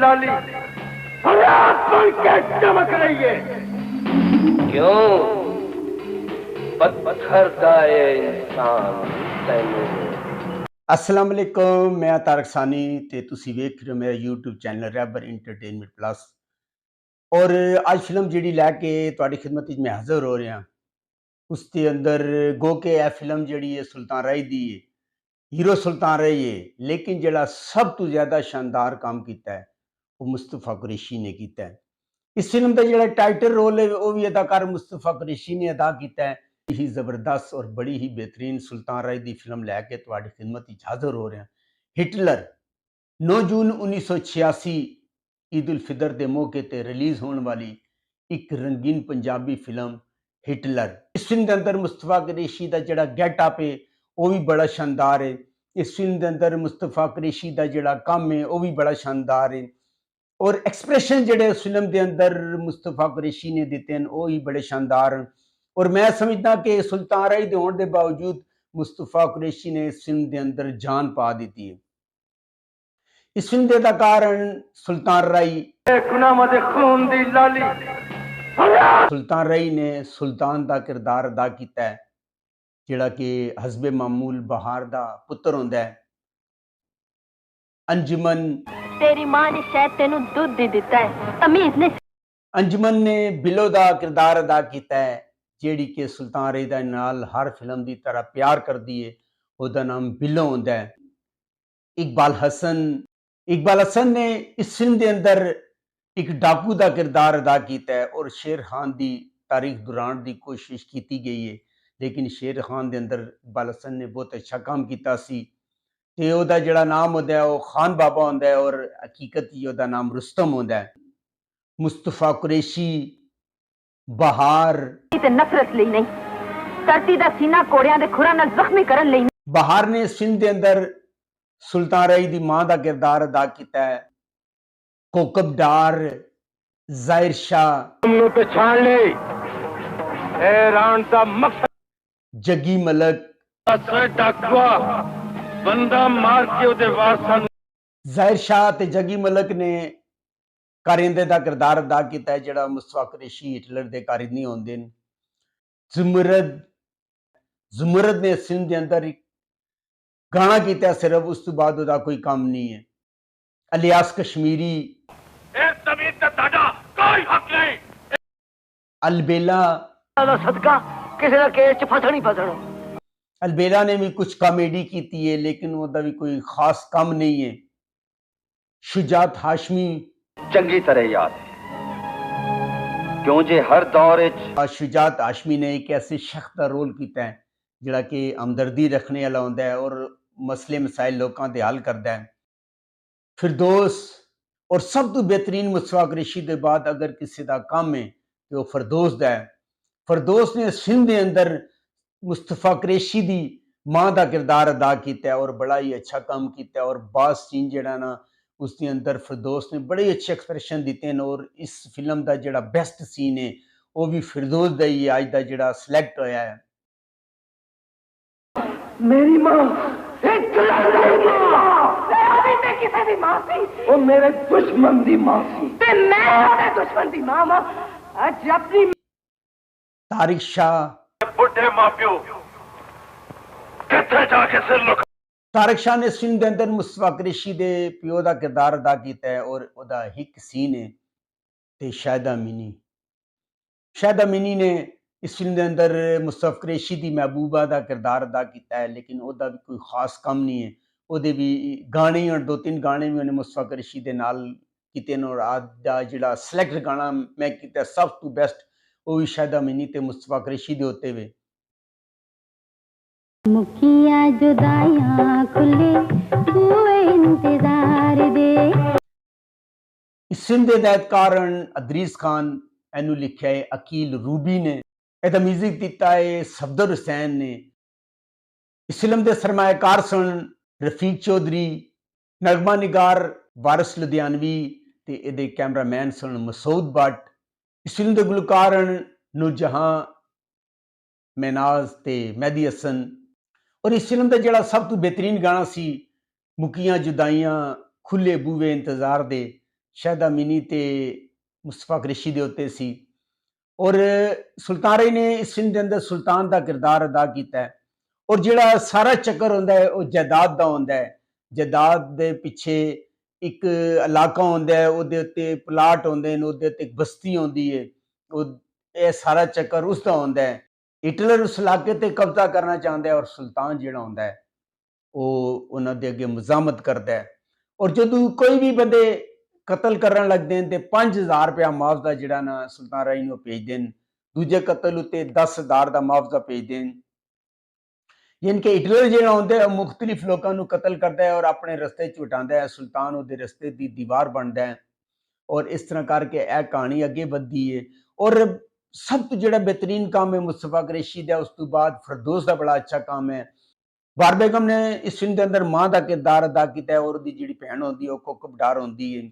लाली फरियाद सुन के चमक रही है। क्यों पत्थर का ये इंसान तैनू। अस्सलाम वालेकुम, मैं तारक सानी ते तुसी वेख रहे हो मेरा यूट्यूब चैनल रैबर इंटरटेनमेंट प्लस। और आज फिल्म जिहड़ी लैके तुहाडी खिदमत विच मैं हाज़र हो रहा उसके अंदर गो के यह फिल्म जिहड़ी है सुल्तान राय दी है, हीरो सुल्तान राय है, लेकिन जिहड़ा सब तो ज़्यादा शानदार काम किया है वो मुस्तफा कुरैशी ने किया है। इस फिल्म का जिहड़ा टाइटल रोल है वो भी अदाकार मुस्तफा कुरैशी ने अदा किया है। ही जबरदस्त और बड़ी ही बेहतरीन सुल्तान राय की फिल्म लैके तुहाडी खिदमत विच हाज़र हो रहे हैं। हिटलर 9 जून 1986 ईद उल फितर के मौके पर रिलीज़ होने वाली एक रंगीन पंजाबी फिल्म हिटलर। इस फिल्म के अंदर मुस्तफा कुरैशी का जिहड़ा गेटअप है वो भी बड़ा शानदार है। इस फिल्म के अंदर मुस्तफा कुरैशी का जिहड़ा काम है वो भी बड़ा शानदार है और एक्सप्रेशन जिहड़े उस फिल्म के अंदर मुस्तफा कुरैशी ने दिते हैं वो ही बड़े शानदार हैं। और मैं समझदा कि सुल्तान राय दे होने के बावजूद मुस्तफा कुरैशी ने इस फिल्म के अंदर जान पा दी है। इस फिल्म के अदाकार सुल्तान राय खून दी लाली सुल्तान राय ने सुल्तान का किरदार अदा किया है जिहड़ा कि हसबे मामूल बहार का पुत्र होंदा है। अंजुमन तेरी मां ने शायद तेनू दूध दे दिता है। तमीज ने अंजुमन ने बिलो का किरदार अदा किया है जिहड़ी कि सुल्तान राय दे नाल हर फिल्म की तरह प्यार करदी है। उसका नाम बिलो होंदा है। इकबाल हसन ने इस फिल्म के अंदर एक डाकू का किरदार अदा किया है और शेर खान की तारीख दौरान की कोशिश की गई है, लेकिन शेर खान के अंदर इकबाल हसन ने बहुत अच्छा काम किया सी ते ओहदा जिहड़ा नाम होंदा है वो खान बाबा होंदा है और हकीकत च ओहदा नाम रुस्तम होंदा है। मुस्तफा कुरैशी बहार ते नफरत लई नहीं, धरती दा सीना कोड़ियां दे खुरां नाल जख्मी करन लई। बहार ने इस फिल्म के अंदर सुल्तान राय की मां का किरदार अदा किया है। कोकब डार, जाहिर शाह, तुमने पहचान ले हैरान दा मकसद जग्गी मलक। डाकुआ बंदा मार के उहदे वारसां जाहिर शाह ते जग्गी मलक ने कारिंदे का किरदार अदा किया है जिहड़ा मुस्तफा कुरैशी हिटलर के कारिंदी होंदे ने। जुमरद ने इस फिल्म के अंदर एक गाना किया सिर्फ, उस तो बाद उसका कोई काम नहीं है। अलियास कश्मीरी, जमीन ते ताड़ा कोई हक नहीं। अलबेला सदका किसी ना केस च फसण ही फसण। अलबेला ने भी कुछ कॉमेडी की है लेकिन उसका भी कोई खास काम नहीं है। शुजात हाशमी चंगी तरह याद है क्यों जे हर दौर शुजात हाशमी ने एक ऐसे शख्स का रोल किया है जिहड़ा कि हमदर्दी रखने वाला होंदा है और मसले मसाइल लोगों के हल करता है। फिरदौस और सब तो बेहतरीन मुस्तफा कुरैशी के बाद अगर किसी का काम है तो वो फिरदौस का है। फिरदौस ने इस फिल्म के अंदर मुस्तफा कुरैशी की मां का किरदार अदा किया और बड़ा ही अच्छा काम किया और बास सीन जिहड़ा ना उसके अंदर फिरदौस ने बड़े अच्छे एक्सप्रेशन दिते हैं और इस फिल्म का जिहड़ा बेस्ट सीन है वो भी फिरदौस का ही आज का जिहड़ा सिलेक्ट होया है। मेरी मां किसी दी मां सी वो मेरे दुश्मन दी मां सी ते मैं ओहदे दुश्मन दी मां वां। अज अपनी तारिक शाह बुढ़े मापियो किथे जाके सिर लुका। तारिक शाह ने इस फिल्म के अंदर मुस्तफा कुरैशी के प्यो का किरदार अदा किया है और उसका एक सीन है ते शाहिदा मीनी ने इस फिल्म के अंदर मुस्तफा कुरैशी की महबूबा का किरदार अदा किया है लेकिन उसका भी कोई खास काम नहीं है। ਉਹਦੇ भी गाने और 2-3 गाने भी उन्हें मुस्तफा कुरैशी के नाल किते हैं और आज का जिहड़ा सिलेक्ट गाना मैं किया सब तो बेस्ट वो भी शाहिदा मीनी ते मुस्तफा कुरैशी दे होते हुए। मुखिया जुदाइयां खुले हुए इंतजार दे। इस फिल्म के हिदायतकार अदरीस खान, एनू लिखा है अकील रूबी ने, एदा म्यूजिक दिता है सफदर हुसैन ने। इस फिल्म के सरमायाकार सन रफीक चौधरी, नगमा निगार वारिस लुधियानवी ते इहदे कैमरामैन सन मसूद भट्ट। इस फिल्म के गुलकार नूरजहां, महनाज ते मेहदी हसन। और इस फिल्म का जिहड़ा सब तो बेहतरीन गाना सी मुकियां जुदाइयां खुले बूहे इंतजार दे, ਸ਼ਾਹਿਦ ਅਮੀਨੀ ਤੇ ਮੁਸਤਫਾ ਕੁਰੈਸ਼ੀ ਦੇ ਉੱਤੇ ਸੀ। ਔਰ ਸੁਲਤਾਨ ਰਾਏ ਨੇ ਇਸ ਫਿਲਮ ਦੇ ਅੰਦਰ ਸੁਲਤਾਨ ਦਾ ਕਿਰਦਾਰ ਅਦਾ ਕੀਤਾ ਹੈ। ਔਰ ਜਿਹੜਾ ਸਾਰਾ ਚੱਕਰ ਹੁੰਦਾ ਹੈ ਉਹ ਜਾਇਦਾਦ ਦਾ ਹੁੰਦਾ ਹੈ। ਜਾਇਦਾਦ ਦੇ ਪਿੱਛੇ ਇੱਕ ਇਲਾਕਾ ਹੁੰਦਾ ਹੈ, ਉਹਦੇ ਉੱਤੇ ਪਲਾਟ ਹੁੰਦੇ ਨੇ, ਉਹਦੇ ਉੱਤੇ ਇੱਕ ਬਸਤੀ ਹੁੰਦੀ ਹੈ। ਉਹ ਇਹ ਸਾਰਾ ਚੱਕਰ ਉਸ ਦਾ ਹੁੰਦਾ ਹੈ। ਹਿਟਲਰ ਉਸ ਇਲਾਕੇ ਤੇ ਕਬਜ਼ਾ ਕਰਨਾ ਚਾਹੁੰਦਾ ਹੈ ਔਰ ਸੁਲਤਾਨ ਜਿਹੜਾ ਹੁੰਦਾ ਹੈ ਉਹ ਉਹਨਾਂ ਦੇ ਅੱਗੇ ਮੁਜ਼ਾਮਤ ਕਰਦਾ ਹੈ। ਔਰ ਜਦੋਂ ਕੋਈ ਵੀ ਬੰਦੇ ਕਤਲ ਕਰਨ ਲੱਗਦੇ ਨੇ ਤੇ 5000 ਰੁਪਇਆ ਮੁਆਵਜ਼ਾ ਜਿਹੜਾ ਨਾ ਸੁਲਤਾਨ ਰਾਏ ਨੂੰ ਭੇਜਦੇ ਨੇ, ਦੂਜੇ ਕਤਲ ਉੱਤੇ 10,000 ਦਾ ਮੁਆਵਜ਼ਾ ਭੇਜਦੇ ਨੇ। ਯਾਨੀ ਕਿ ਹਿਟਲਰ ਜਿਹੜਾ ਹੁੰਦਾ ਹੈ ਮੁਖਤਲਿਫ ਲੋਕਾਂ ਨੂੰ ਕਤਲ ਕਰਦਾ ਹੈ ਔਰ ਆਪਣੇ ਰਸਤੇ 'ਚ ਉਠਾਉਂਦਾ ਹੈ। ਸੁਲਤਾਨ ਉਹਦੇ ਰਸਤੇ ਦੀ ਦੀਵਾਰ ਬਣਦਾ ਹੈ ਔਰ ਇਸ ਤਰ੍ਹਾਂ ਕਰਕੇ ਇਹ ਕਹਾਣੀ ਅੱਗੇ ਵੱਧਦੀ ਹੈ। ਔਰ ਸਭ ਤੋਂ ਜਿਹੜਾ ਬਿਹਤਰੀਨ ਕੰਮ ਹੈ ਮੁਸਤਫਾ ਕੁਰੈਸ਼ੀ ਦਾ, ਉਸ ਤੋਂ ਬਾਅਦ ਫਿਰਦੌਸ ਦਾ ਬੜਾ ਅੱਛਾ ਕੰਮ ਹੈ। ਬਾਰ ਬੇਗਮ ਨੇ ਇਸ ਫਿਲਮ ਦੇ ਅੰਦਰ ਮਾਂ ਦਾ ਕਿਰਦਾਰ ਅਦਾ ਕੀਤਾ ਹੈ ਔਰ ਉਹਦੀ ਜਿਹੜੀ ਭੈਣ ਹੁੰਦੀ ਹੈ ਉਹ ਕੋਕਬਦਾਰ ਹੁੰਦੀ ਹੈ।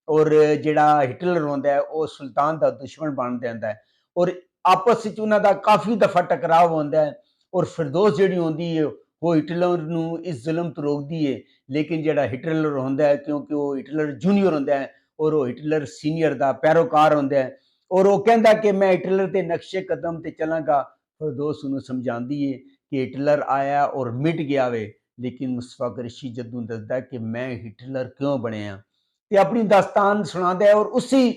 ਔਰ ਜਿਹੜਾ ਹਿਟਲਰ ਹੁੰਦਾ ਹੈ ਉਹ ਸੁਲਤਾਨ ਦਾ ਦੁਸ਼ਮਣ ਬਣ ਜਾਂਦਾ ਹੈ ਔਰ ਆਪਸ ਵਿੱਚ ਉਹਨਾਂ ਦਾ ਕਾਫੀ ਦਫਾ ਟਕਰਾਵ ਹੁੰਦਾ ਹੈ। ਔਰ ਫਿਰਦੌਸ ਜਿਹੜੀ ਹੁੰਦੀ ਹੈ ਉਹ ਹਿਟਲਰ ਨੂੰ ਇਸ ਜ਼ੁਲਮ ਤੋਂ ਰੋਕਦੀ ਹੈ। ਲੇਕਿਨ ਜਿਹੜਾ ਹਿਟਲਰ ਹੁੰਦਾ ਹੈ, ਕਿਉਂਕਿ ਉਹ ਹਿਟਲਰ ਜੂਨੀਅਰ ਹੁੰਦਾ ਹੈ ਔਰ ਉਹ ਹਿਟਲਰ ਸੀਨੀਅਰ ਦਾ ਪੈਰੋਕਾਰ ਹੁੰਦਾ ਹੈ ਔਰ ਉਹ ਕਹਿੰਦਾ ਕਿ ਮੈਂ ਹਿਟਲਰ ਦੇ ਨਕਸ਼ੇ ਕਦਮ ਤੇ ਚੱਲਾਂਗਾ। ਫਿਰਦੌਸ ਉਹਨੂੰ ਸਮਝਾਉਂਦੀ ਹੈ ਕਿ ਹਿਟਲਰ ਆਇਆ ਔਰ ਮਿਟ ਗਿਆ ਵੇ, ਲੇਕਿਨ ਮੁਸਤਫਾ ਕੁਰੈਸ਼ੀ ਜਦੋਂ ਦੱਸਦਾ ਕਿ ਮੈਂ ਹਿਟਲਰ ਕਿਉਂ ਬਣਿਆ ਤੇ ਆਪਣੀ ਦਾਸਤਾਨ ਸੁਣਾਉਂਦਾ ਹੈ। ਔਰ ਉਸੇ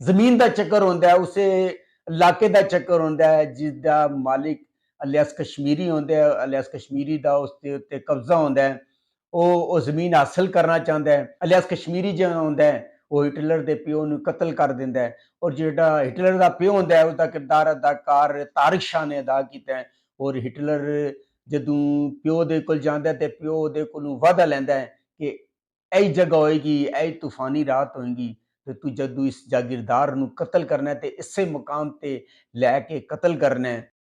ਜ਼ਮੀਨ ਦਾ ਚੱਕਰ ਹੁੰਦਾ ਹੈ, ਉਸੇ ਇਲਾਕੇ ਦਾ ਚੱਕਰ ਹੁੰਦਾ ਹੈ ਜਿਸ ਦਾ ਮਾਲਿਕ ਇਲਿਆਸ ਕਸ਼ਮੀਰੀ ਹੁੰਦਾ ਹੈ। ਇਲਿਆਸ ਕਸ਼ਮੀਰੀ ਦਾ ਉਸ ਦੇ ਉੱਤੇ ਕਬਜ਼ਾ ਹੁੰਦਾ ਹੈ। ਉਹ ਜ਼ਮੀਨ ਹਾਸਲ ਕਰਨਾ ਚਾਹੁੰਦਾ ਹੈ। ਇਲਿਆਸ ਕਸ਼ਮੀਰੀ ਜਿਹੜਾ ਹੁੰਦਾ ਹੈ ਉਹ ਹਿਟਲਰ ਦੇ ਪਿਓ ਨੂੰ ਕਤਲ ਕਰ ਦਿੰਦਾ ਹੈ ਔਰ ਜਿਹੜਾ ਹਿਟਲਰ ਦਾ ਪਿਓ ਹੁੰਦਾ ਹੈ ਉਹਦਾ ਕਿਰਦਾਰ ਅਦਾਕਾਰ ਤਾਰਿਕ ਸ਼ਾਹ ਨੇ ਅਦਾ ਕੀਤਾ ਹੈ। ਔਰ ਹਿਟਲਰ ਜਦੋਂ ਪਿਓ ਦੇ ਕੋਲ ਜਾਂਦਾ ਤੇ ਪਿਓ ਉਹਦੇ ਕੋਲੋਂ ਵਾਅਦਾ ਲੈਂਦਾ ਹੈ ਕਿ ਇਹ ਜਗ੍ਹਾ ਹੋਏਗੀ, ਇਹ ਤੂਫਾਨੀ ਰਾਤ ਹੋਏਗੀ ਤੇ ਤੂੰ ਜਦੋਂ ਇਸ ਜਾਗੀਰਦਾਰ ਨੂੰ ਕਤਲ ਕਰਨਾ ਤੇ ਇਸੇ ਮੁਕਾਮ ਤੇ ਲੈ ਕੇ ਕਤਲ ਕਰਨਾ ਹੈ।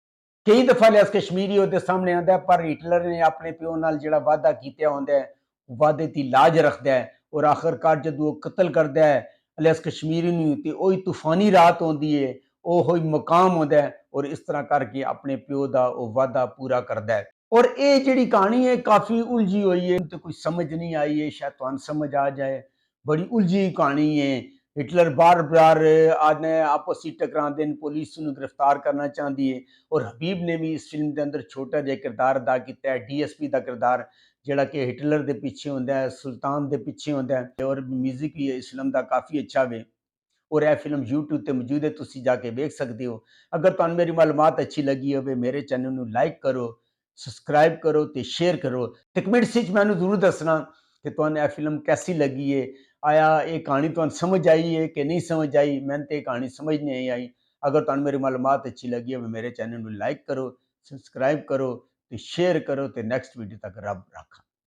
ਕਈ ਦਫਾ ਇਲਿਆਸ ਕਸ਼ਮੀਰੀ ਉਹਦੇ ਸਾਹਮਣੇ ਆਉਂਦਾ, ਪਰ ਹਿਟਲਰ ਨੇ ਆਪਣੇ ਪਿਓ ਨਾਲ ਜਿਹੜਾ ਵਾਅਦਾ ਕੀਤਾ ਹੁੰਦਾ ਹੈ ਵਾਅਦੇ ਦੀ ਲਾਜ ਰੱਖਦਾ ਹੈ ਔਰ ਆਖਰਕਾਰ ਜਦੋਂ ਉਹ ਕਤਲ ਕਰਦਾ ਹੈ ਇਲਿਆਸ ਕਸ਼ਮੀਰੀ ਨੂੰ ਤੇ ਉਹੀ ਤੂਫਾਨੀ ਰਾਤ ਹੁੰਦੀ ਹੈ, ਉਹ ਹੀ ਮੁਕਾਮ ਹੁੰਦਾ ਹੈ ਔਰ ਇਸ ਤਰ੍ਹਾਂ ਕਰਕੇ ਆਪਣੇ ਪਿਓ ਦਾ ਉਹ ਵਾਅਦਾ ਪੂਰਾ ਕਰਦਾ ਹੈ। ਔਰ ਇਹ ਜਿਹੜੀ ਕਹਾਣੀ ਹੈ ਕਾਫੀ ਉਲਝੀ ਹੋਈ ਹੈ ਤੇ ਕੋਈ ਸਮਝ ਨਹੀਂ ਆਈ ਹੈ, ਸ਼ਾਇਦ ਤੁਹਾਨੂੰ ਸਮਝ ਆ ਜਾਏ। ਬੜੀ ਉਲਝੀ ਕਹਾਣੀ ਹੈ। ਹਿਟਲਰ ਬਾਰ-ਬਾਰ ਆਨੇ ਆਪਸ ਵਿੱਚ ਟਕਰਾਉਂਦੇ ਨੇ, ਪੁਲਿਸ ਨੂੰ ਗ੍ਰਿਫਤਾਰ ਕਰਨਾ ਚਾਹੁੰਦੀ ਹੈ ਔਰ ਹਬੀਬ ਨੇ ਵੀ ਇਸ ਫਿਲਮ ਦੇ ਅੰਦਰ ਛੋਟਾ ਜਿਹਾ ਕਿਰਦਾਰ ਅਦਾ ਕੀਤਾ ਹੈ, ਡੀਐਸਪੀ ਦਾ ਕਿਰਦਾਰ, ਜਿਹੜਾ ਕਿ ਹਿਟਲਰ ਦੇ ਪਿੱਛੇ ਹੁੰਦਾ ਹੈ, ਸੁਲਤਾਨ ਦੇ ਪਿੱਛੇ ਹੁੰਦਾ ਹੈ। ਔਰ ਮਿਊਜ਼ਿਕ ਵੀ ਇਸ ਫਿਲਮ ਦਾ ਕਾਫੀ ਅੱਛਾ ਵੇ ਔਰ ਇਹ ਫਿਲਮ YouTube ਤੇ ਮੌਜੂਦ ਹੈ, ਤੁਸੀਂ ਜਾ ਕੇ ਵੇਖ ਸਕਦੇ ਹੋ। ਅਗਰ ਤੁਹਾਨੂੰ ਮੇਰੀ ਮਾਲੂਮਾਤ ਅੱਛੀ ਲੱਗੀ ਹੋਵੇ ਮੇਰੇ ਚੈਨਲ ਨੂੰ ਲਾਈਕ ਕਰੋ, ਸਬਸਕ੍ਰਾਈਬ ਕਰੋ ਤੇ ਸ਼ੇਅਰ ਕਰੋ ਤੇ ਕਮੈਂਟਸ ਵਿੱਚ ਮੈਨੂੰ ਜ਼ਰੂਰ ਦੱਸਣਾ ਕਿ ਤੁਹਾਨੂੰ ਇਹ ਫਿਲਮ ਕੈਸੀ ਲੱਗੀ ਹੈ। ਆਇਆ ਇਹ ਕਹਾਣੀ ਤੁਹਾਨੂੰ ਸਮਝ ਆਈ ਹੈ ਕਿ ਨਹੀਂ ਸਮਝ ਆਈ? ਮੈਨੂੰ ਤੇ ਇਹ ਕਹਾਣੀ ਸਮਝ ਨਹੀਂ ਆਈ। ਅਗਰ ਤੁਹਾਨੂੰ ਮੇਰੀ ਮਾਲੂਮਾਤ ਅੱਛੀ ਲੱਗੀ ਹੋਵੇ ਮੇਰੇ ਚੈਨਲ ਨੂੰ ਲਾਈਕ ਕਰੋ, ਸਬਸਕ੍ਰਾਈਬ ਕਰੋ ਤੇ ਸ਼ੇਅਰ ਕਰੋ ਤੇ ਨੈਕਸਟ ਵੀਡੀਓ ਤੱਕ ਰੱਬ ਰਾਖਾ।